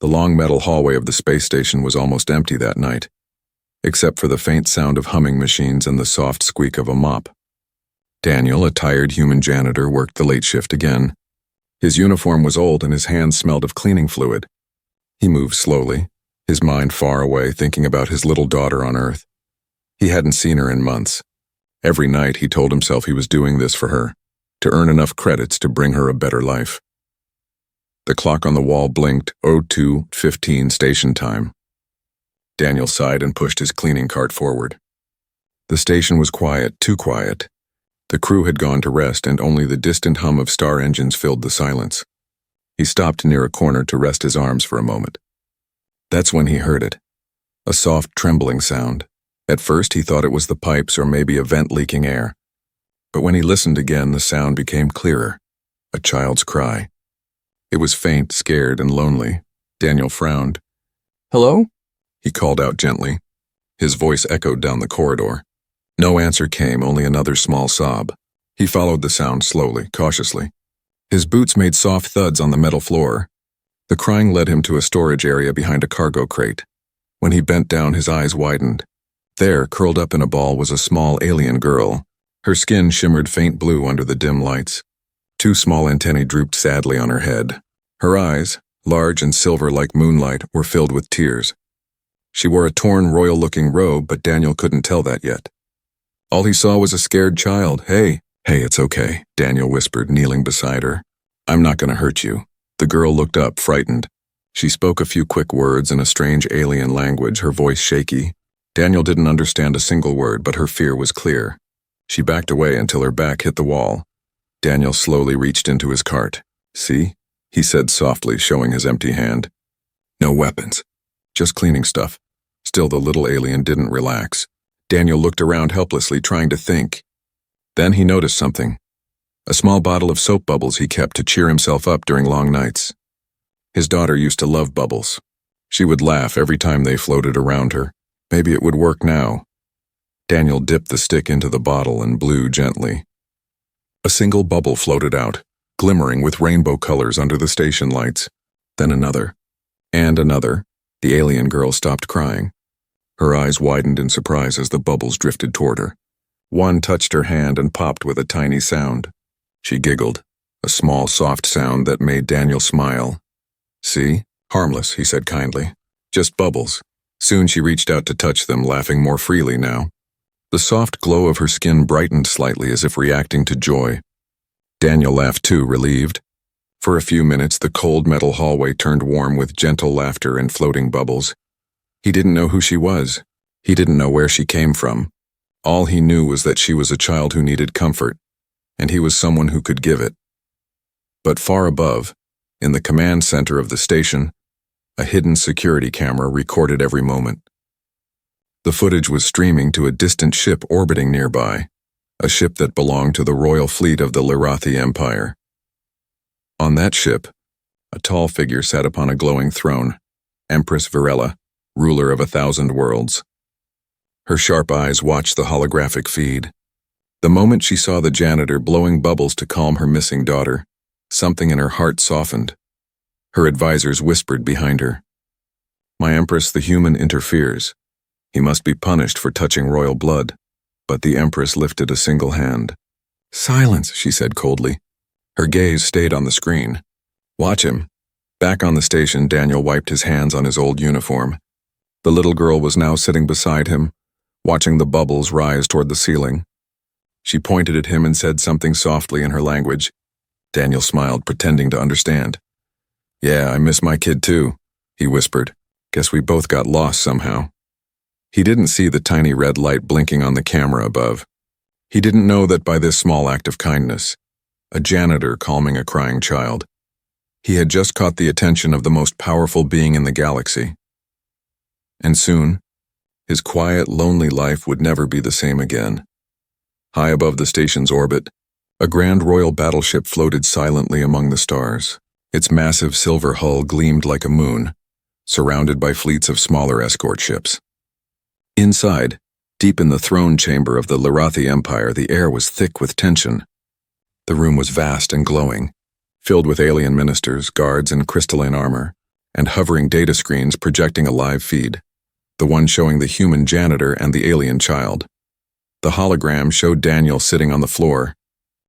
The long metal hallway of the space station was almost empty that night, except for the faint sound of humming machines and the soft squeak of a mop. Daniel, a tired human janitor, worked the late shift again. His uniform was old and his hands smelled of cleaning fluid. He moved slowly, his mind far away, thinking about his little daughter on Earth. He hadn't seen her in months. Every night he told himself he was doing this for her, to earn enough credits to bring her a better life. The clock on the wall blinked 02:15 station time. Daniel sighed and pushed his cleaning cart forward. The station was quiet, too quiet. The crew had gone to rest and only the distant hum of star engines filled the silence. He stopped near a corner to rest his arms for a moment. That's when he heard it. A soft trembling sound. At first he thought it was the pipes or maybe a vent leaking air. But when he listened again, the sound became clearer. A child's cry. It was faint, scared, and lonely. Daniel frowned. "Hello?" he called out gently. His voice echoed down the corridor. No answer came, only another small sob. He followed the sound slowly, cautiously. His boots made soft thuds on the metal floor. The crying led him to a storage area behind a cargo crate. When he bent down, his eyes widened. There, curled up in a ball, was a small alien girl. Her skin shimmered faint blue under the dim lights. Two small antennae drooped sadly on her head. Her eyes, large and silver like moonlight, were filled with tears. She wore a torn, royal-looking robe, but Daniel couldn't tell that yet. All he saw was a scared child. Hey, it's okay," Daniel whispered, kneeling beside her. "I'm not going to hurt you." The girl looked up, frightened. She spoke a few quick words in a strange alien language, her voice shaky. Daniel didn't understand a single word, but her fear was clear. She backed away until her back hit the wall. Daniel slowly reached into his cart. "See?" he said softly, showing his empty hand. "No weapons. Just cleaning stuff." Still, the little alien didn't relax. Daniel looked around helplessly, trying to think. Then he noticed something. A small bottle of soap bubbles he kept to cheer himself up during long nights. His daughter used to love bubbles. She would laugh every time they floated around her. Maybe it would work now. Daniel dipped the stick into the bottle and blew gently. A single bubble floated out, glimmering with rainbow colors under the station lights. Then another. And another. The alien girl stopped crying. Her eyes widened in surprise as the bubbles drifted toward her. One touched her hand and popped with a tiny sound. She giggled, a small, soft sound that made Daniel smile. "See? Harmless," he said kindly. "Just bubbles." Soon she reached out to touch them, laughing more freely now. The soft glow of her skin brightened slightly as if reacting to joy. Daniel laughed too, relieved. For a few minutes, the cold metal hallway turned warm with gentle laughter and floating bubbles. He didn't know who she was. He didn't know where she came from. All he knew was that she was a child who needed comfort, and he was someone who could give it. But far above, in the command center of the station, a hidden security camera recorded every moment. The footage was streaming to a distant ship orbiting nearby, a ship that belonged to the royal fleet of the Galactic Empire. On that ship, a tall figure sat upon a glowing throne, Empress Virella, ruler of 1,000 worlds. Her sharp eyes watched the holographic feed. The moment she saw the janitor blowing bubbles to calm her missing daughter, something in her heart softened. Her advisors whispered behind her, "My Empress, the human interferes. He must be punished for touching royal blood." But the Empress lifted a single hand. "Silence," she said coldly. Her gaze stayed on the screen. "Watch him." Back on the station, Daniel wiped his hands on his old uniform. The little girl was now sitting beside him, watching the bubbles rise toward the ceiling. She pointed at him and said something softly in her language. Daniel smiled, pretending to understand. "Yeah, I miss my kid too," he whispered. "Guess we both got lost somehow." He didn't see the tiny red light blinking on the camera above. He didn't know that by this small act of kindness, a janitor calming a crying child, he had just caught the attention of the most powerful being in the galaxy. And soon, his quiet, lonely life would never be the same again. High above the station's orbit, a grand royal battleship floated silently among the stars. Its massive silver hull gleamed like a moon, surrounded by fleets of smaller escort ships. Inside, deep in the throne chamber of the Galactic Empire, the air was thick with tension. The room was vast and glowing, filled with alien ministers, guards in crystalline armor, and hovering data screens projecting a live feed, the one showing the human janitor and the alien child. The hologram showed Daniel sitting on the floor,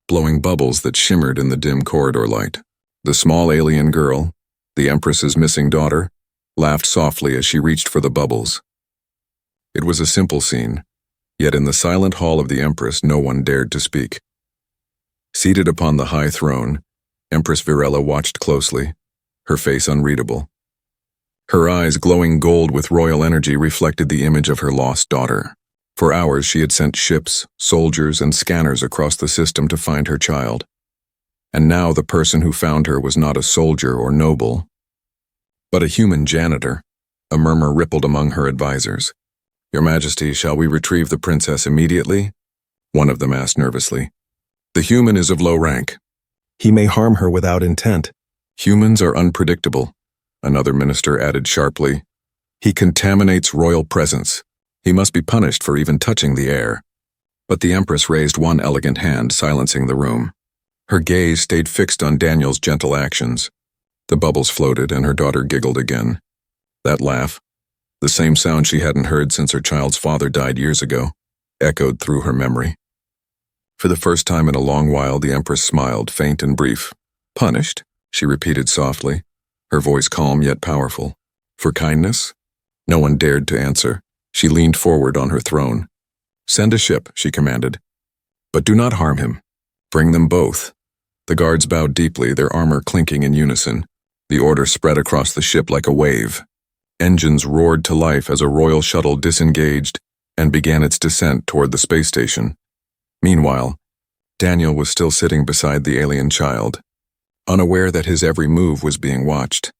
blowing bubbles that shimmered in the dim corridor light. The small alien girl, the Empress's missing daughter, laughed softly as she reached for the bubbles. It was a simple scene, yet in the silent hall of the Empress no one dared to speak. Seated upon the high throne, Empress Virella watched closely, her face unreadable. Her eyes, glowing gold with royal energy, reflected the image of her lost daughter. For hours she had sent ships, soldiers, and scanners across the system to find her child. And now the person who found her was not a soldier or noble, but a human janitor. A murmur rippled among her advisors. "Your Majesty, shall we retrieve the princess immediately?" one of them asked nervously. "The human is of low rank. He may harm her without intent." "Humans are unpredictable," another minister added sharply. "He contaminates royal presence. He must be punished for even touching the air." But the Empress raised one elegant hand, silencing the room. Her gaze stayed fixed on Daniel's gentle actions. The bubbles floated, and her daughter giggled again. That laugh, the same sound she hadn't heard since her child's father died years ago, echoed through her memory. For the first time in a long while, the Empress smiled, faint and brief. "Punished?" she repeated softly, her voice calm yet powerful. "For kindness?" No one dared to answer. She leaned forward on her throne. "Send a ship," she commanded. "But do not harm him. Bring them both." The guards bowed deeply, their armor clinking in unison. The order spread across the ship like a wave. Engines roared to life as a royal shuttle disengaged and began its descent toward the space station. Meanwhile, Daniel was still sitting beside the alien child, unaware that his every move was being watched.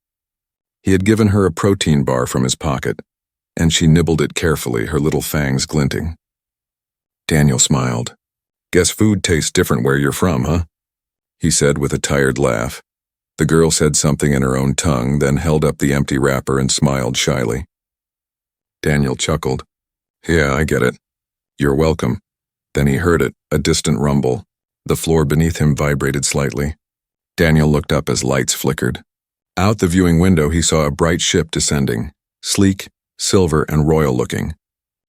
He had given her a protein bar from his pocket, and she nibbled it carefully, her little fangs glinting. Daniel smiled. "Guess food tastes different where you're from, huh?" he said with a tired laugh. The girl said something in her own tongue, then held up the empty wrapper and smiled shyly. Daniel chuckled. "Yeah, I get it. You're welcome." Then he heard it, a distant rumble. The floor beneath him vibrated slightly. Daniel looked up as lights flickered. Out the viewing window he saw a bright ship descending, sleek, silver, and royal-looking.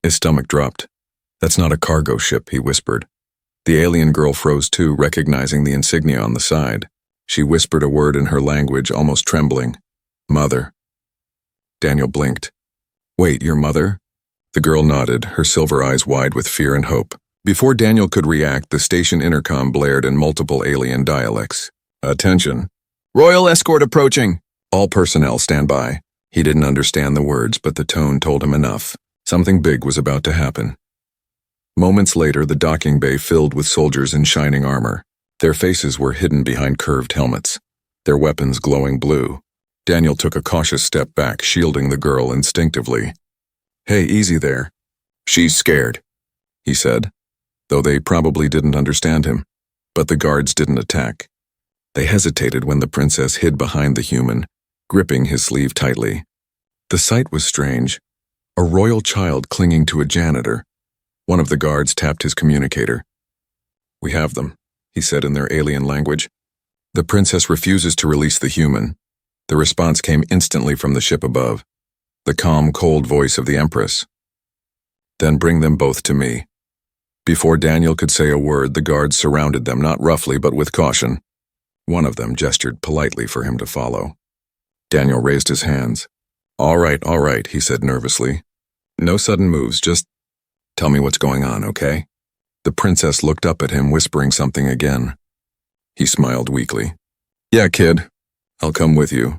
His stomach dropped. "That's not a cargo ship," he whispered. The alien girl froze too, recognizing the insignia on the side. She whispered a word in her language, almost trembling. "Mother." Daniel blinked. "Wait, your mother?" The girl nodded, her silver eyes wide with fear and hope. Before Daniel could react, the station intercom blared in multiple alien dialects. "Attention. Royal escort approaching. All personnel stand by." He didn't understand the words, but the tone told him enough. Something big was about to happen. Moments later, the docking bay filled with soldiers in shining armor. Their faces were hidden behind curved helmets, their weapons glowing blue. Daniel took a cautious step back, shielding the girl instinctively. "Hey, easy there. She's scared," he said, though they probably didn't understand him. But the guards didn't attack. They hesitated when the princess hid behind the human, gripping his sleeve tightly. The sight was strange. A royal child clinging to a janitor. One of the guards tapped his communicator. "We have them," he said in their alien language. "The princess refuses to release the human." The response came instantly from the ship above. The calm, cold voice of the Empress. "Then bring them both to me." Before Daniel could say a word, the guards surrounded them, not roughly but with caution. One of them gestured politely for him to follow. Daniel raised his hands. All right, he said nervously. "No sudden moves, just tell me what's going on, okay?" The princess looked up at him, whispering something again. He smiled weakly. "Yeah, kid, I'll come with you."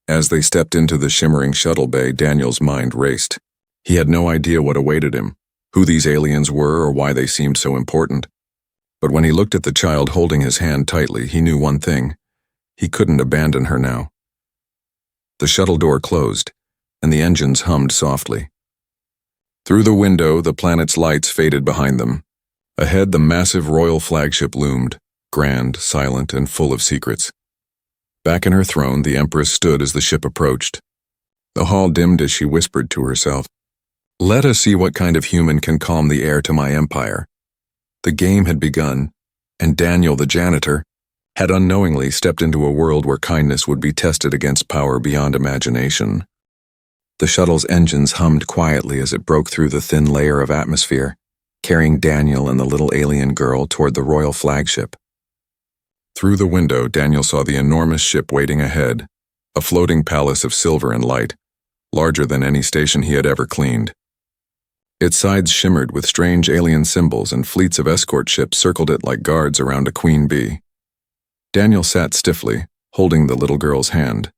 As they stepped into the shimmering shuttle bay, Daniel's mind raced. He had no idea what awaited him, who these aliens were or why they seemed so important. But when he looked at the child holding his hand tightly, he knew one thing. He couldn't abandon her now. The shuttle door closed, and the engines hummed softly. Through the window, the planet's lights faded behind them. Ahead, the massive royal flagship loomed, grand, silent, and full of secrets. Back in her throne, the Empress stood as the ship approached. The hall dimmed as she whispered to herself, "Let us see what kind of human can calm the heir to my empire." The game had begun, and Daniel the janitor, had unknowingly stepped into a world where kindness would be tested against power beyond imagination. The shuttle's engines hummed quietly as it broke through the thin layer of atmosphere, carrying Daniel and the little alien girl toward the royal flagship. Through the window, Daniel saw the enormous ship waiting ahead, a floating palace of silver and light, larger than any station he had ever cleaned. Its sides shimmered with strange alien symbols, and fleets of escort ships circled it like guards around a queen bee. Daniel sat stiffly, holding the little girl's hand.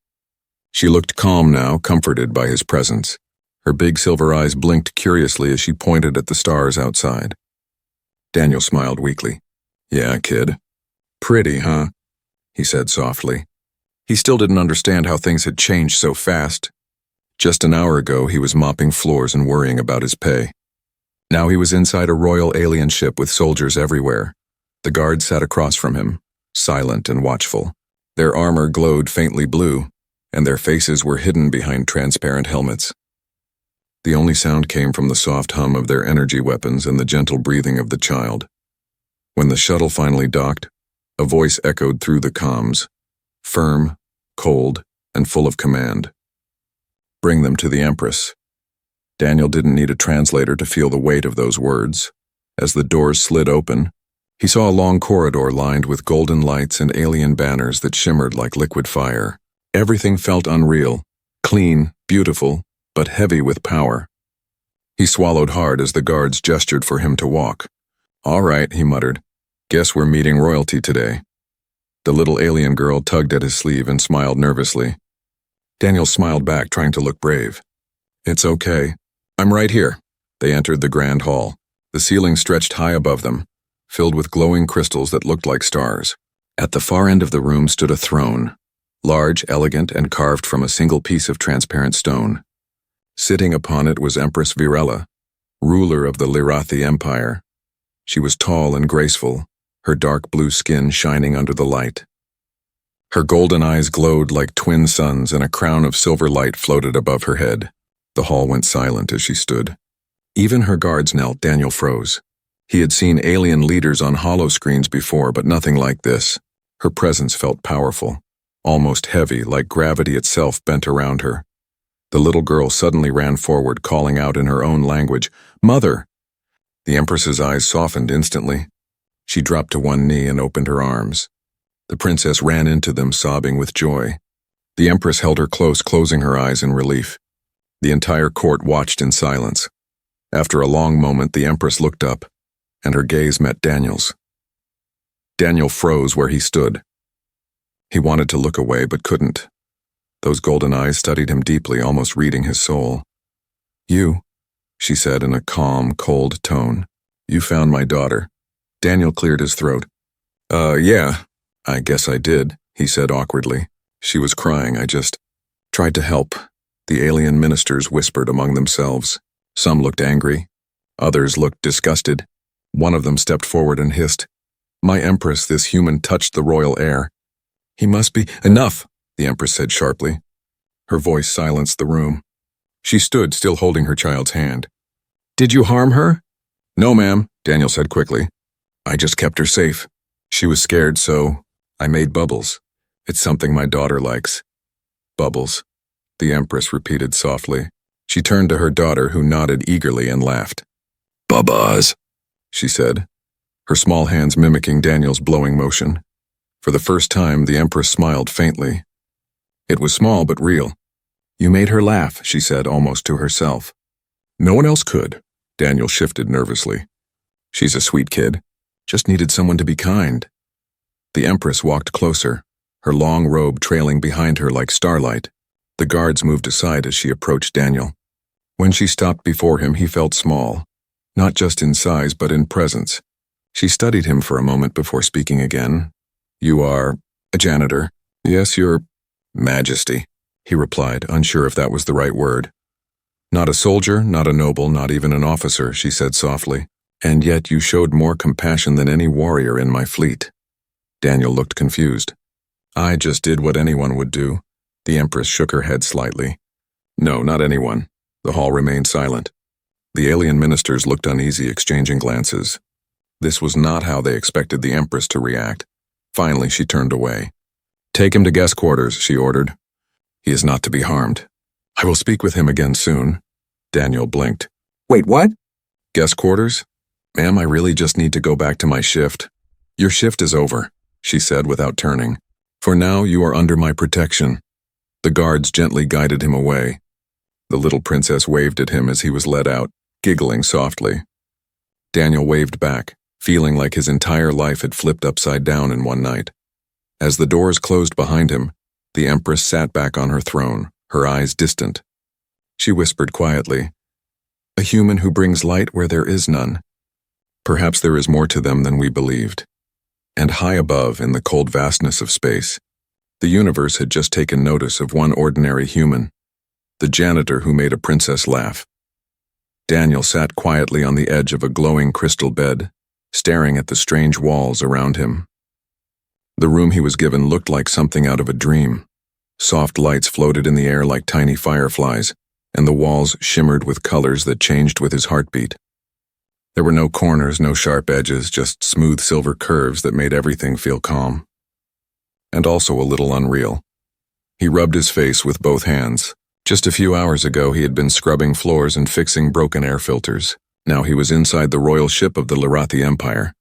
She looked calm now, comforted by his presence. Her big silver eyes blinked curiously as she pointed at the stars outside. Daniel smiled weakly. "Yeah, kid. Pretty, huh?" he said softly. He still didn't understand how things had changed so fast. Just an hour ago, he was mopping floors and worrying about his pay. Now he was inside a royal alien ship with soldiers everywhere. The guards sat across from him, silent and watchful. Their armor glowed faintly blue, and their faces were hidden behind transparent helmets. The only sound came from the soft hum of their energy weapons and the gentle breathing of the child. When the shuttle finally docked, a voice echoed through the comms, firm, cold, and full of command. "Bring them to the Empress." Daniel didn't need a translator to feel the weight of those words. As the doors slid open, he saw a long corridor lined with golden lights and alien banners that shimmered like liquid fire. Everything felt unreal, clean, beautiful, but heavy with power. He swallowed hard as the guards gestured for him to walk. "All right," he muttered. "Guess we're meeting royalty today." The little alien girl tugged at his sleeve and smiled nervously. Daniel smiled back, trying to look brave. "It's okay. I'm right here." They entered the grand hall. The ceiling stretched high above them, filled with glowing crystals that looked like stars. At the far end of the room stood a throne, large, elegant, and carved from a single piece of transparent stone. Sitting upon it was Empress Virella, ruler of the Galactic Empire. She was tall and graceful, her dark blue skin shining under the light. Her golden eyes glowed like twin suns, and a crown of silver light floated above her head. The hall went silent as she stood. Even her guards knelt. Daniel froze. He had seen alien leaders on hollow screens before, but nothing like this. Her presence felt powerful, almost heavy, like gravity itself bent around her. The little girl suddenly ran forward, calling out in her own language, "Mother!" The Empress's eyes softened instantly. She dropped to one knee and opened her arms. The princess ran into them, sobbing with joy. The Empress held her close, closing her eyes in relief. The entire court watched in silence. After a long moment, the Empress looked up, and her gaze met Daniel's. Daniel froze where he stood. He wanted to look away, but couldn't. Those golden eyes studied him deeply, almost reading his soul. "You," she said in a calm, cold tone. "You found my daughter." Daniel cleared his throat. Yeah, I guess I did," he said awkwardly. "She was crying. I just tried to help." The alien ministers whispered among themselves. Some looked angry. Others looked disgusted. One of them stepped forward and hissed, "My Empress, this human touched the royal heir." "He must be—" "Enough," the Empress said sharply. Her voice silenced the room. She stood, still holding her child's hand. "Did you harm her?" "No, ma'am," Daniel said quickly. "I just kept her safe. She was scared, so I made bubbles. It's something my daughter likes." "Bubbles," the Empress repeated softly. She turned to her daughter, who nodded eagerly and laughed. "Bubbles," she said, her small hands mimicking Daniel's blowing motion. For the first time, the Empress smiled faintly. It was small but real. "You made her laugh," she said, almost to herself. "No one else could." Daniel shifted nervously. "She's a sweet kid. Just needed someone to be kind." The Empress walked closer, her long robe trailing behind her like starlight. The guards moved aside as she approached Daniel. When she stopped before him, he felt small, not just in size but in presence. She studied him for a moment before speaking again. "You are a janitor?" "Yes, Your Majesty," he replied, unsure if that was the right word. "Not a soldier, not a noble, not even an officer," she said softly. "And yet you showed more compassion than any warrior in my fleet." Daniel looked confused. "I just did what anyone would do." The Empress shook her head slightly. "No, not anyone." The hall remained silent. The alien ministers looked uneasy, exchanging glances. This was not how they expected the Empress to react. Finally, she turned away. "Take him to guest quarters," she ordered. "He is not to be harmed. I will speak with him again soon." Daniel blinked. Wait, what? "Guest quarters? Ma'am, I really just need to go back to my shift." "Your shift is over," she said without turning. "For now, you are under my protection." The guards gently guided him away. The little princess waved at him as he was led out, giggling softly. Daniel waved back, feeling like his entire life had flipped upside down in one night. As the doors closed behind him, the Empress sat back on her throne, her eyes distant. She whispered quietly, "A human who brings light where there is none. Perhaps there is more to them than we believed." And high above, in the cold vastness of space, the universe had just taken notice of one ordinary human, the janitor who made a princess laugh. Daniel sat quietly on the edge of a glowing crystal bed, staring at the strange walls around him. The room he was given looked like something out of a dream. Soft lights floated in the air like tiny fireflies, and the walls shimmered with colors that changed with his heartbeat. There were no corners, no sharp edges, just smooth silver curves that made everything feel calm. And also a little unreal. He rubbed his face with both hands. Just a few hours ago he had been scrubbing floors and fixing broken air filters. Now he was inside the royal ship of the Galactic Empire,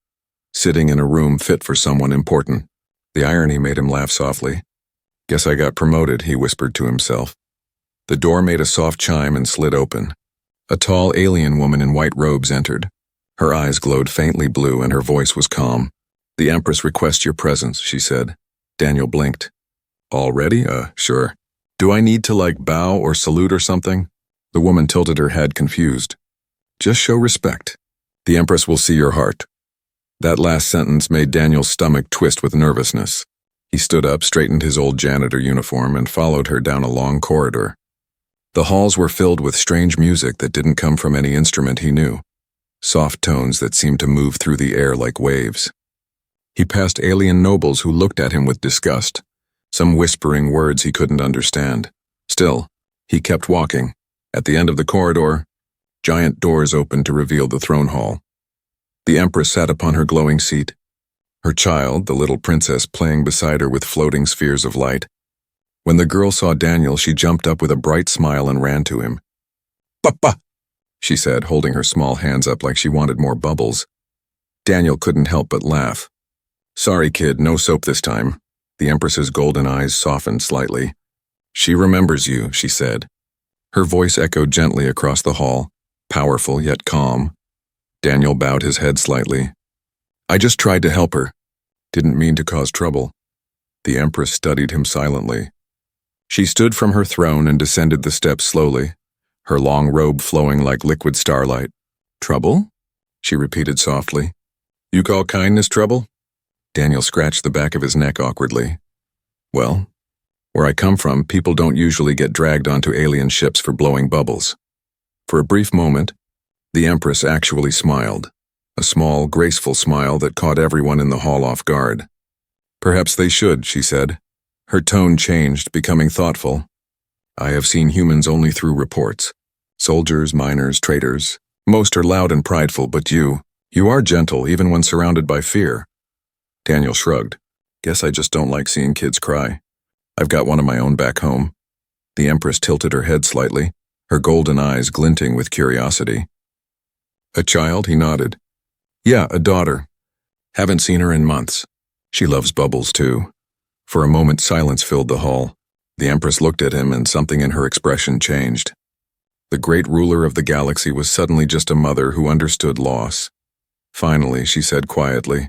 sitting in a room fit for someone important. The irony made him laugh softly. "Guess I got promoted," he whispered to himself. The door made a soft chime and slid open. A tall alien woman in white robes entered. Her eyes glowed faintly blue and her voice was calm. "The Empress requests your presence," she said. Daniel blinked. "Already? Sure. Do I need to, bow or salute or something?" The woman tilted her head, confused. "Just show respect. The Empress will see your heart." That last sentence made Daniel's stomach twist with nervousness. He stood up, straightened his old janitor uniform, and followed her down a long corridor. The halls were filled with strange music that didn't come from any instrument he knew. Soft tones that seemed to move through the air like waves. He passed alien nobles who looked at him with disgust, some whispering words he couldn't understand. Still, he kept walking. At the end of the corridor, giant doors opened to reveal the throne hall. The Empress sat upon her glowing seat, her child, the little princess, playing beside her with floating spheres of light. When the girl saw Daniel, she jumped up with a bright smile and ran to him. "Papa," she said, holding her small hands up like she wanted more bubbles. Daniel couldn't help but laugh. "Sorry, kid, no soap this time." The Empress's golden eyes softened slightly. "She remembers you," she said. Her voice echoed gently across the hall, powerful yet calm. Daniel bowed his head slightly. "I just tried to help her. Didn't mean to cause trouble." The Empress studied him silently. She stood from her throne and descended the steps slowly, her long robe flowing like liquid starlight. "Trouble?" she repeated softly. "You call kindness trouble?" Daniel scratched the back of his neck awkwardly. "Well, where I come from, people don't usually get dragged onto alien ships for blowing bubbles." For a brief moment, the Empress actually smiled, a small, graceful smile that caught everyone in the hall off guard. "Perhaps they should," she said. Her tone changed, becoming thoughtful. "I have seen humans only through reports. Soldiers, miners, traitors. Most are loud and prideful, but you are gentle even when surrounded by fear." Daniel shrugged. "Guess I just don't like seeing kids cry. I've got one of my own back home." The Empress tilted her head slightly, her golden eyes glinting with curiosity. "A child?" he nodded. "Yeah, a daughter. Haven't seen her in months. She loves bubbles, too." For a moment, silence filled the hall. The Empress looked at him, and something in her expression changed. The great ruler of the galaxy was suddenly just a mother who understood loss. Finally, she said quietly,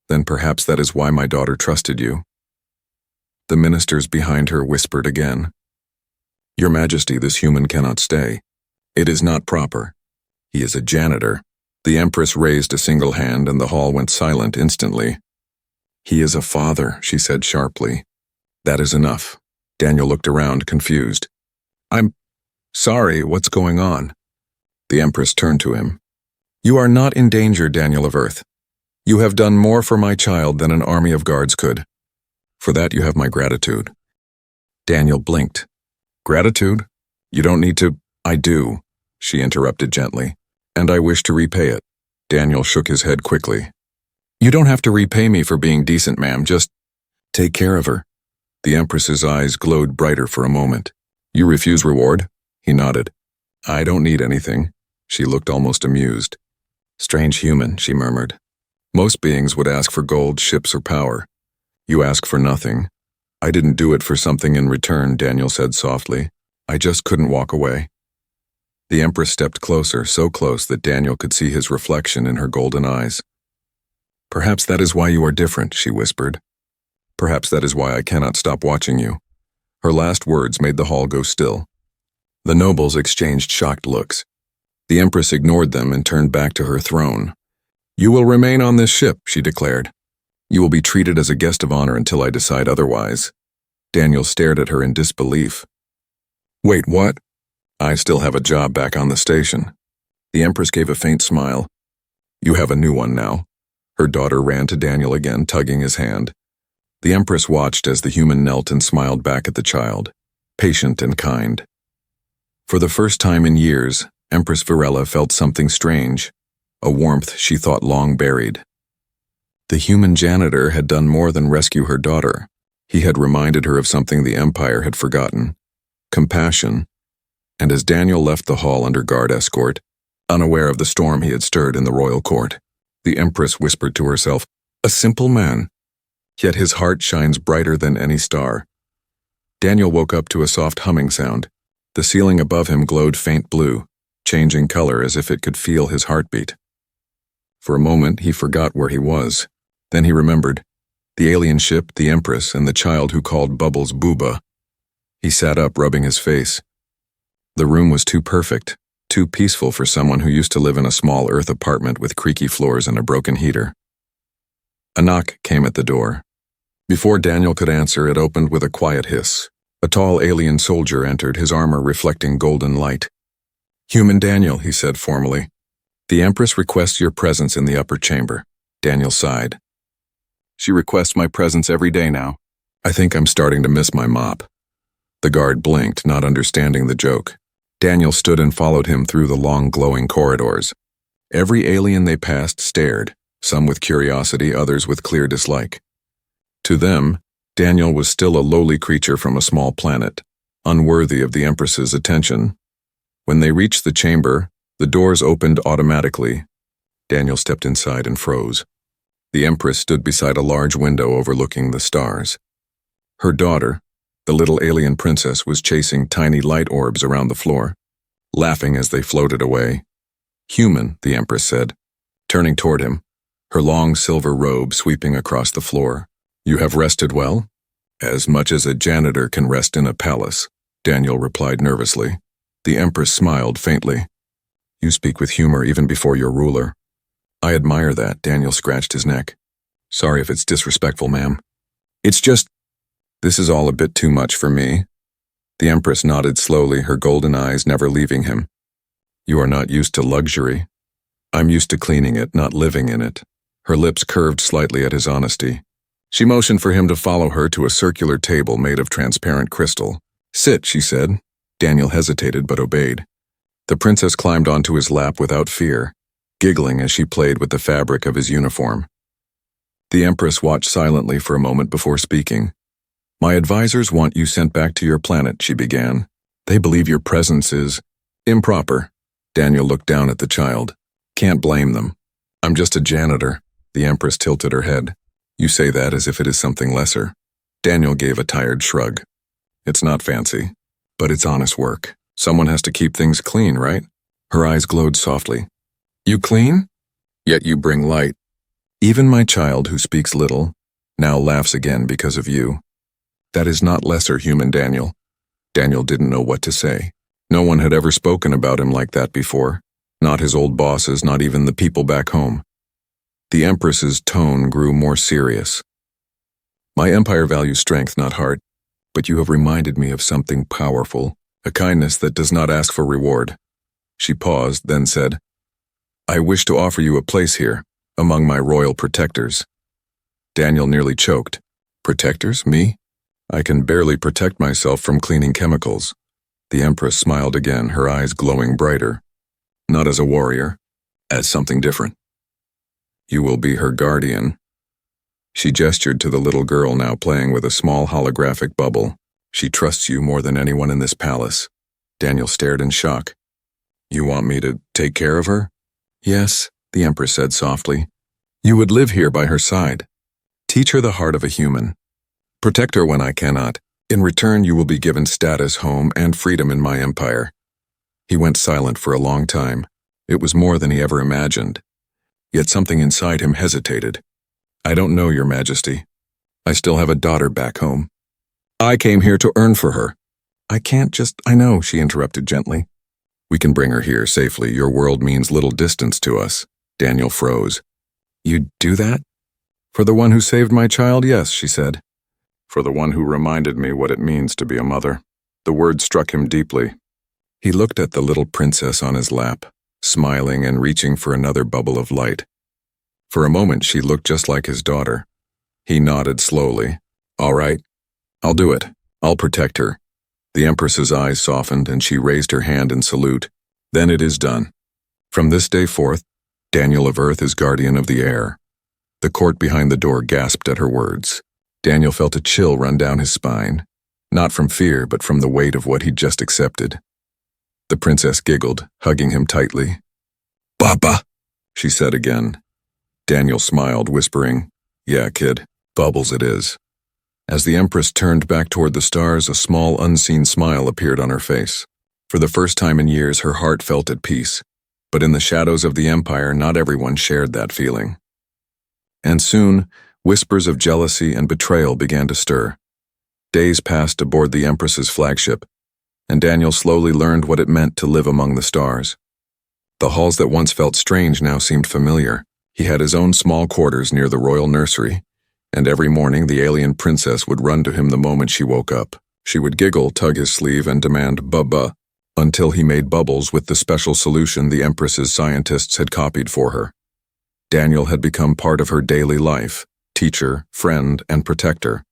"Then perhaps that is why my daughter trusted you." The ministers behind her whispered again. "Your Majesty, this human cannot stay. It is not proper. He is a janitor." The Empress raised a single hand, and the hall went silent instantly. "He is a father," she said sharply. "That is enough." Daniel looked around, confused. "I'm sorry, what's going on?" The Empress turned to him. "You are not in danger, Daniel of Earth. You have done more for my child than an army of guards could. For that you have my gratitude." Daniel blinked. "Gratitude? You don't need to—" "I do," she interrupted gently, "and I wish to repay it." Daniel shook his head quickly. You don't have to repay me for being decent, ma'am. Just take care of her. The Empress's eyes glowed brighter for a moment. You refuse reward? He nodded. I don't need anything. She looked almost amused. Strange human, she murmured. Most beings would ask for gold, ships, or power. You ask for nothing. I didn't do it for something in return, Daniel said softly. I just couldn't walk away. The Empress stepped closer, so close that Daniel could see his reflection in her golden eyes. Perhaps that is why you are different, she whispered. Perhaps that is why I cannot stop watching you. Her last words made the hall go still. The nobles exchanged shocked looks. The Empress ignored them and turned back to her throne. You will remain on this ship, she declared. You will be treated as a guest of honor until I decide otherwise. Daniel stared at her in disbelief. Wait, what? I still have a job back on the station. The Empress gave a faint smile. You have a new one now. Her daughter ran to Daniel again, tugging his hand. The Empress watched as the human knelt and smiled back at the child, patient and kind. For the first time in years, Empress Varela felt something strange, a warmth she thought long buried. The human janitor had done more than rescue her daughter. He had reminded her of something the Empire had forgotten, compassion. And as Daniel left the hall under guard escort, unaware of the storm he had stirred in the royal court, the Empress whispered to herself, a simple man, yet his heart shines brighter than any star. Daniel woke up to a soft humming sound. The ceiling above him glowed faint blue, changing color as if it could feel his heartbeat. For a moment, he forgot where he was. Then he remembered. The alien ship, the Empress, and the child who called Bubbles Booba. He sat up, rubbing his face. The room was too perfect, too peaceful for someone who used to live in a small earth apartment with creaky floors and a broken heater. A knock came at the door. Before Daniel could answer, it opened with a quiet hiss. A tall alien soldier entered, his armor reflecting golden light. Human Daniel, he said formally. The Empress requests your presence in the upper chamber. Daniel sighed. She requests my presence every day now. I think I'm starting to miss my mop. The guard blinked, not understanding the joke. Daniel stood and followed him through the long glowing corridors. Every alien they passed stared, some with curiosity, others with clear dislike. To them, Daniel was still a lowly creature from a small planet, unworthy of the Empress's attention. When they reached the chamber, the doors opened automatically. Daniel stepped inside and froze. The Empress stood beside a large window overlooking the stars. Her daughter, the little alien princess, was chasing tiny light orbs around the floor, laughing as they floated away. Human, the Empress said, turning toward him, her long silver robe sweeping across the floor. You have rested well? As much as a janitor can rest in a palace, Daniel replied nervously. The Empress smiled faintly. You speak with humor even before your ruler. I admire that, Daniel scratched his neck. Sorry if it's disrespectful, ma'am. It's just, this is all a bit too much for me. The Empress nodded slowly, her golden eyes never leaving him. You are not used to luxury. I'm used to cleaning it, not living in it. Her lips curved slightly at his honesty. She motioned for him to follow her to a circular table made of transparent crystal. Sit, she said. Daniel hesitated but obeyed. The princess climbed onto his lap without fear, giggling as she played with the fabric of his uniform. The Empress watched silently for a moment before speaking. My advisors want you sent back to your planet, she began. They believe your presence is improper. Daniel looked down at the child. Can't blame them. I'm just a janitor. The Empress tilted her head. You say that as if it is something lesser. Daniel gave a tired shrug. It's not fancy, but it's honest work. Someone has to keep things clean, right? Her eyes glowed softly. You clean? Yet you bring light. Even my child, who speaks little, now laughs again because of you. That is not lesser, human Daniel. Daniel didn't know what to say. No one had ever spoken about him like that before. Not his old bosses, not even the people back home. The Empress's tone grew more serious. My empire values strength, not heart, but you have reminded me of something powerful, a kindness that does not ask for reward. She paused, then said, I wish to offer you a place here, among my royal protectors. Daniel nearly choked. Protectors? Me? I can barely protect myself from cleaning chemicals. The Empress smiled again, her eyes glowing brighter. Not as a warrior, as something different. You will be her guardian." She gestured to the little girl now playing with a small holographic bubble. "She trusts you more than anyone in this palace." Daniel stared in shock. "You want me to take care of her?" "Yes," the Empress said softly. "You would live here by her side. Teach her the heart of a human. Protect her when I cannot. In return, you will be given status, home, and freedom in my empire." He went silent for a long time. It was more than he ever imagined. Yet something inside him hesitated. "I don't know, Your Majesty. I still have a daughter back home. I came here to earn for her." "I can't just—" "I know," she interrupted gently. "We can bring her here safely. Your world means little distance to us." Daniel froze. "You'd do that?" "For the one who saved my child, yes," she said. "For the one who reminded me what it means to be a mother." The word struck him deeply. He looked at the little princess on his lap, smiling and reaching for another bubble of light. For a moment she looked just like his daughter. He nodded slowly. "All right, I'll do it. I'll protect her." The Empress's eyes softened and she raised her hand in salute. "Then it is done. From this day forth, Daniel of Earth is guardian of the air." The court behind the door gasped at her words. Daniel felt a chill run down his spine, not from fear but from the weight of what he'd just accepted. The princess giggled, hugging him tightly. "Papa," she said again. Daniel smiled, whispering, "Yeah, kid, bubbles it is." As the Empress turned back toward the stars, a small, unseen smile appeared on her face. For the first time in years, her heart felt at peace. But in the shadows of the Empire, not everyone shared that feeling. And soon, whispers of jealousy and betrayal began to stir. Days passed aboard the Empress's flagship, and Daniel slowly learned what it meant to live among the stars. The halls that once felt strange now seemed familiar. He had his own small quarters near the royal nursery, and every morning the alien princess would run to him the moment she woke up. She would giggle, tug his sleeve, and demand "Bubba," until he made bubbles with the special solution the Empress's scientists had copied for her. Daniel had become part of her daily life, teacher, friend, and protector.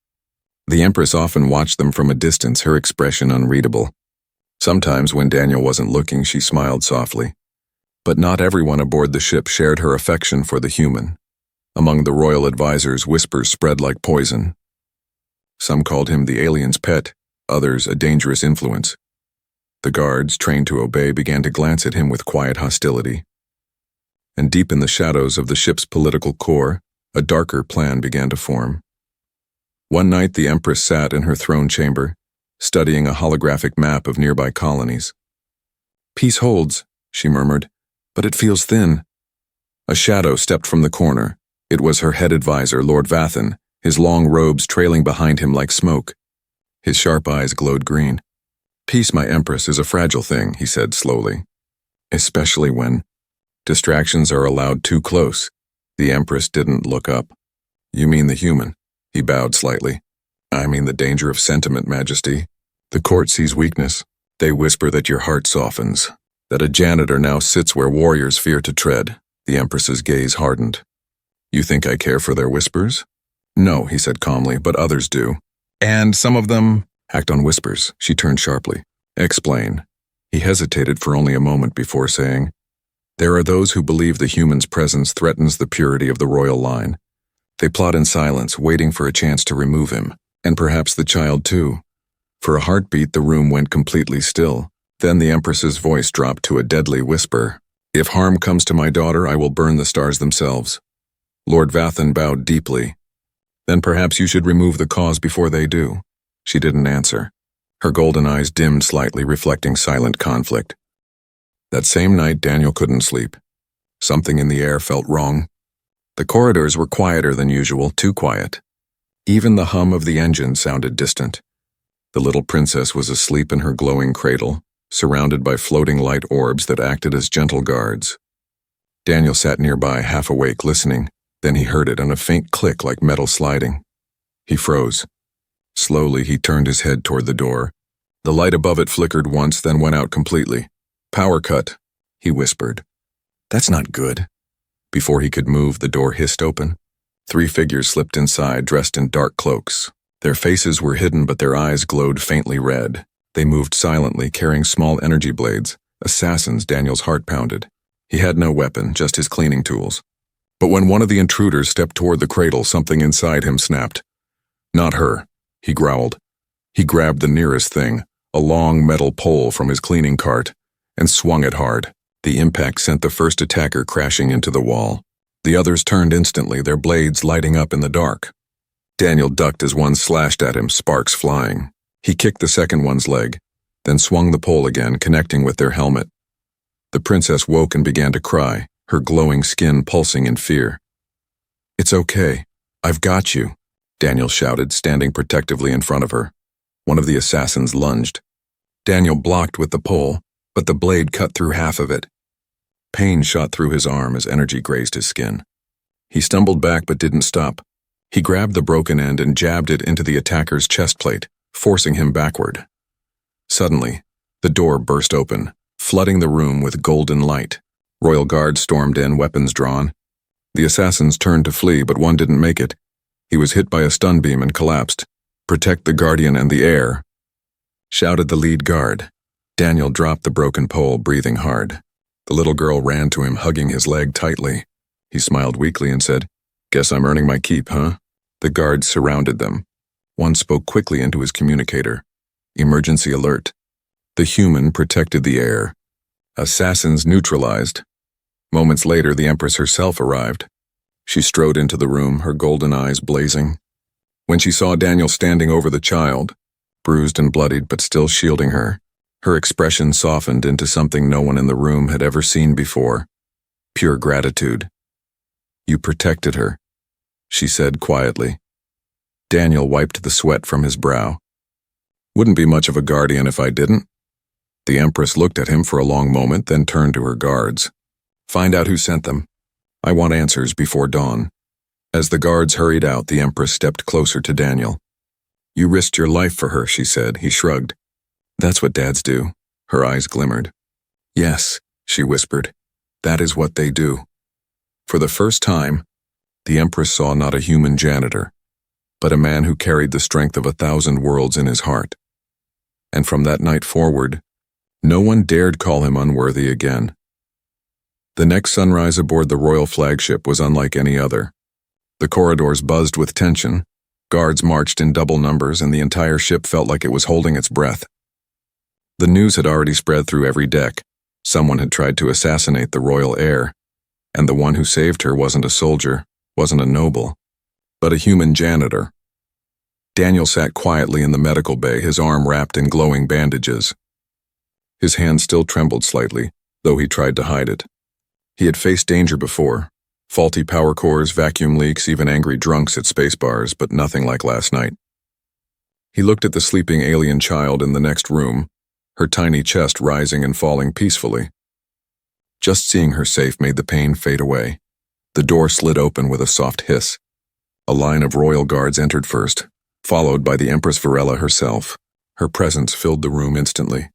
The Empress often watched them from a distance, her expression unreadable. Sometimes when Daniel wasn't looking, she smiled softly. But not everyone aboard the ship shared her affection for the human. Among the royal advisors, whispers spread like poison. Some called him the alien's pet, others a dangerous influence. The guards, trained to obey, began to glance at him with quiet hostility. And deep in the shadows of the ship's political core, a darker plan began to form. One night the Empress sat in her throne chamber, studying a holographic map of nearby colonies. "Peace holds," she murmured, "but it feels thin." A shadow stepped from the corner. It was her head advisor, Lord Vathan, his long robes trailing behind him like smoke. His sharp eyes glowed green. "Peace, my Empress, is a fragile thing," he said slowly. "Especially when distractions are allowed too close." The Empress didn't look up. "You mean the human?" He bowed slightly. "I mean the danger of sentiment, Majesty. The court sees weakness. They whisper that your heart softens, that a janitor now sits where warriors fear to tread." The Empress's gaze hardened. "You think I care for their whispers?" "No," he said calmly, "but others do. And some of them act on whispers." She turned sharply. "Explain." He hesitated for only a moment before saying, "There are those who believe the human's presence threatens the purity of the royal line. They plot in silence, waiting for a chance to remove him, and perhaps the child too." For a heartbeat, the room went completely still. Then the Empress's voice dropped to a deadly whisper. "If harm comes to my daughter, I will burn the stars themselves." Lord Vathan bowed deeply. "Then perhaps you should remove the cause before they do." She didn't answer. Her golden eyes dimmed slightly, reflecting silent conflict. That same night, Daniel couldn't sleep. Something in the air felt wrong. The corridors were quieter than usual, too quiet. Even the hum of the engine sounded distant. The little princess was asleep in her glowing cradle, surrounded by floating light orbs that acted as gentle guards. Daniel sat nearby, half awake, listening. Then he heard it, and a faint click like metal sliding. He froze. Slowly, he turned his head toward the door. The light above it flickered once, then went out completely. "Power cut," he whispered. "That's not good." Before he could move, the door hissed open. 3 figures slipped inside, dressed in dark cloaks. Their faces were hidden, but their eyes glowed faintly red. They moved silently, carrying small energy blades. Assassins. Daniel's heart pounded. He had no weapon, just his cleaning tools. But when one of the intruders stepped toward the cradle, something inside him snapped. Not her, he growled. He grabbed the nearest thing, a long metal pole from his cleaning cart, and swung it hard. The impact sent the first attacker crashing into the wall. The others turned instantly, their blades lighting up in the dark. Daniel ducked as one slashed at him, sparks flying. He kicked the second one's leg, then swung the pole again, connecting with their helmet. The princess woke and began to cry, her glowing skin pulsing in fear. "It's okay. I've got you," Daniel shouted, standing protectively in front of her. One of the assassins lunged. Daniel blocked with the pole, but the blade cut through half of it. Pain shot through his arm as energy grazed his skin. He stumbled back but didn't stop. He grabbed the broken end and jabbed it into the attacker's chest plate, forcing him backward. Suddenly, the door burst open, flooding the room with golden light. Royal guards stormed in, weapons drawn. The assassins turned to flee, but one didn't make it. He was hit by a stun beam and collapsed. "Protect the guardian and the heir," shouted the lead guard. Daniel dropped the broken pole, breathing hard. The little girl ran to him, hugging his leg tightly. He smiled weakly and said, "Guess I'm earning my keep, huh?" The guards surrounded them. One spoke quickly into his communicator. "Emergency alert." The human protected the heir. Assassins neutralized. Moments later, the Empress herself arrived. She strode into the room, her golden eyes blazing. When she saw Daniel standing over the child, bruised and bloodied but still shielding her, her expression softened into something no one in the room had ever seen before. Pure gratitude. "You protected her," she said quietly. Daniel wiped the sweat from his brow. "Wouldn't be much of a guardian if I didn't." The Empress looked at him for a long moment, then turned to her guards. "Find out who sent them. I want answers before dawn." As the guards hurried out, the Empress stepped closer to Daniel. "You risked your life for her," she said. He shrugged. "That's what dads do." Her eyes glimmered. "Yes," she whispered. "That is what they do." For the first time, the Empress saw not a human janitor, but a man who carried the strength of 1,000 worlds in his heart. And from that night forward, no one dared call him unworthy again. The next sunrise aboard the royal flagship was unlike any other. The corridors buzzed with tension, guards marched in double numbers, and the entire ship felt like it was holding its breath. The news had already spread through every deck. Someone had tried to assassinate the royal heir, and the one who saved her wasn't a soldier, wasn't a noble, but a human janitor. Daniel sat quietly in the medical bay, his arm wrapped in glowing bandages. His hand still trembled slightly, though he tried to hide it. He had faced danger before, faulty power cores, vacuum leaks, even angry drunks at space bars, but nothing like last night. He looked at the sleeping alien child in the next room, her tiny chest rising and falling peacefully. Just seeing her safe made the pain fade away. The door slid open with a soft hiss. A line of royal guards entered first, followed by the Empress Varela herself. Her presence filled the room instantly.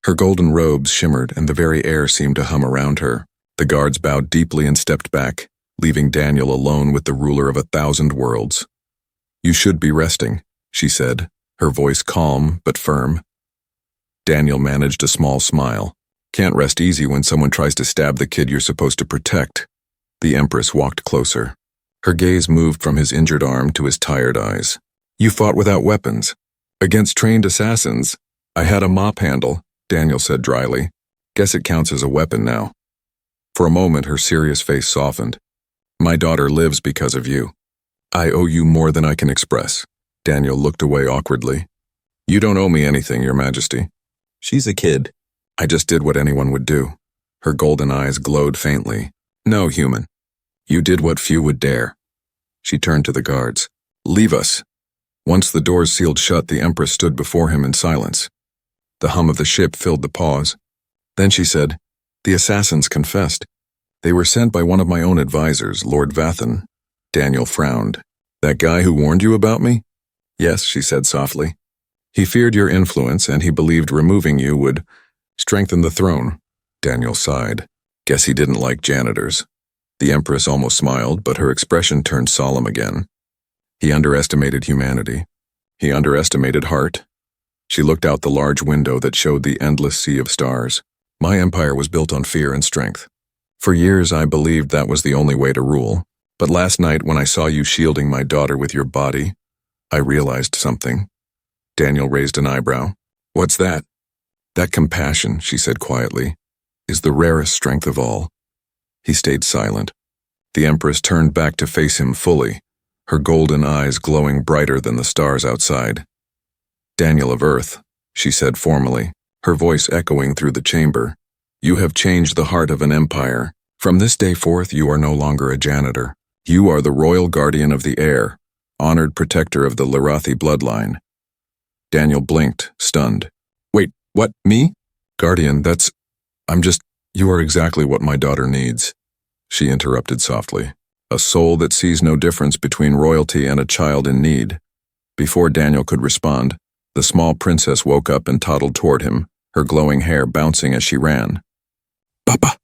Her golden robes shimmered, and the very air seemed to hum around her. The guards bowed deeply and stepped back, leaving Daniel alone with the ruler of 1,000 worlds. "You should be resting," she said, her voice calm but firm. Daniel managed a small smile. "Can't rest easy when someone tries to stab the kid you're supposed to protect." The Empress walked closer. Her gaze moved from his injured arm to his tired eyes. "You fought without weapons. Against trained assassins. I had a mop handle," Daniel said dryly. "Guess it counts as a weapon now." For a moment, her serious face softened. "My daughter lives because of you. I owe you more than I can express." Daniel looked away awkwardly. "You don't owe me anything, Your Majesty. She's a kid. I just did what anyone would do." Her golden eyes glowed faintly. "No, human. You did what few would dare." She turned to the guards. "Leave us." Once the doors sealed shut, the Empress stood before him in silence. The hum of the ship filled the pause. Then she said, "The assassins confessed. They were sent by one of my own advisors, Lord Vathan." Daniel frowned. "That guy who warned you about me?" "Yes," she said softly. "He feared your influence, and he believed removing you would strengthen the throne." Daniel sighed. Guess he didn't like janitors. The Empress almost smiled, but her expression turned solemn again. He underestimated humanity. He underestimated heart. She looked out the large window that showed the endless sea of stars. "My empire was built on fear and strength. For years I believed that was the only way to rule, but last night when I saw you shielding my daughter with your body, I realized something. Daniel raised an eyebrow. What's that? That compassion, she said quietly, is the rarest strength of all. He stayed silent. The Empress turned back to face him fully, her golden eyes glowing brighter than the stars outside. Daniel of Earth, she said formally, her voice echoing through the chamber. You have changed the heart of an empire. From this day forth, you are no longer a janitor. You are the royal guardian of the air, honored protector of the Lirathi bloodline. Daniel blinked, stunned. Wait, what, me? Guardian, you are exactly what my daughter needs. She interrupted softly. A soul that sees no difference between royalty and a child in need. Before Daniel could respond, the small princess woke up and toddled toward him, her glowing hair bouncing as she ran. Papa,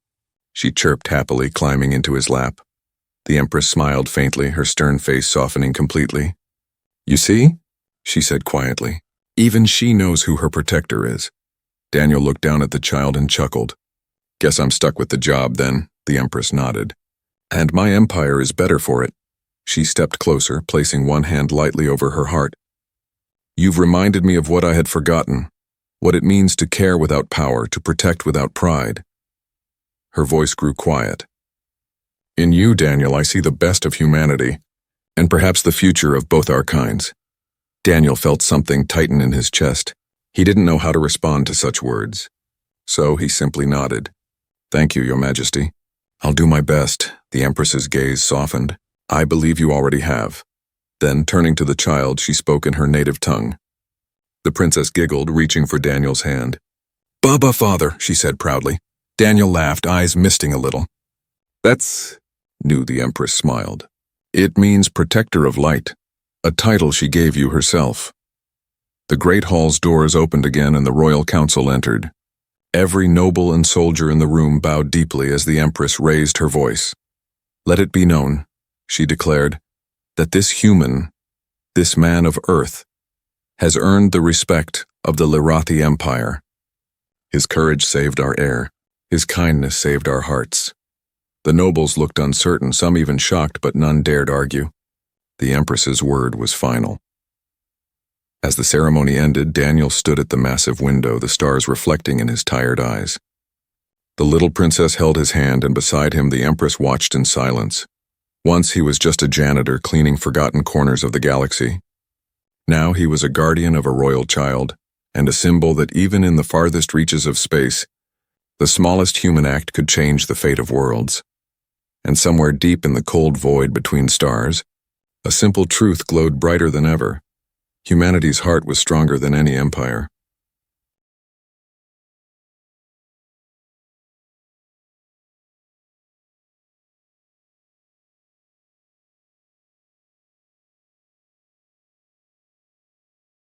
she chirped happily, climbing into his lap. The Empress smiled faintly, her stern face softening completely. You see? She said quietly. Even she knows who her protector is. Daniel looked down at the child and chuckled. Guess I'm stuck with the job then, the Empress nodded. And my empire is better for it. She stepped closer, placing one hand lightly over her heart. You've reminded me of what I had forgotten, what it means to care without power, to protect without pride. Her voice grew quiet. In you, Daniel, I see the best of humanity, and perhaps the future of both our kinds. Daniel felt something tighten in his chest. He didn't know how to respond to such words. So he simply nodded. Thank you, Your Majesty. I'll do my best. The Empress's gaze softened. I believe you already have. Then, turning to the child, she spoke in her native tongue. The princess giggled, reaching for Daniel's hand. Baba, father, she said proudly. Daniel laughed, eyes misting a little. That's, knew the Empress smiled. It means protector of light, a title she gave you herself. The great hall's doors opened again and the royal council entered. Every noble and soldier in the room bowed deeply as the Empress raised her voice. Let it be known, she declared, that this human, this man of Earth, has earned the respect of the Lirathi Empire. His courage saved our air. His kindness saved our hearts. The nobles looked uncertain, some even shocked, but none dared argue. The Empress's word was final. As the ceremony ended, Daniel stood at the massive window, the stars reflecting in his tired eyes. The little princess held his hand, and beside him the Empress watched in silence. Once he was just a janitor cleaning forgotten corners of the galaxy. Now he was a guardian of a royal child, and a symbol that even in the farthest reaches of space, the smallest human act could change the fate of worlds. And somewhere deep in the cold void between stars, a simple truth glowed brighter than ever. Humanity's heart was stronger than any empire.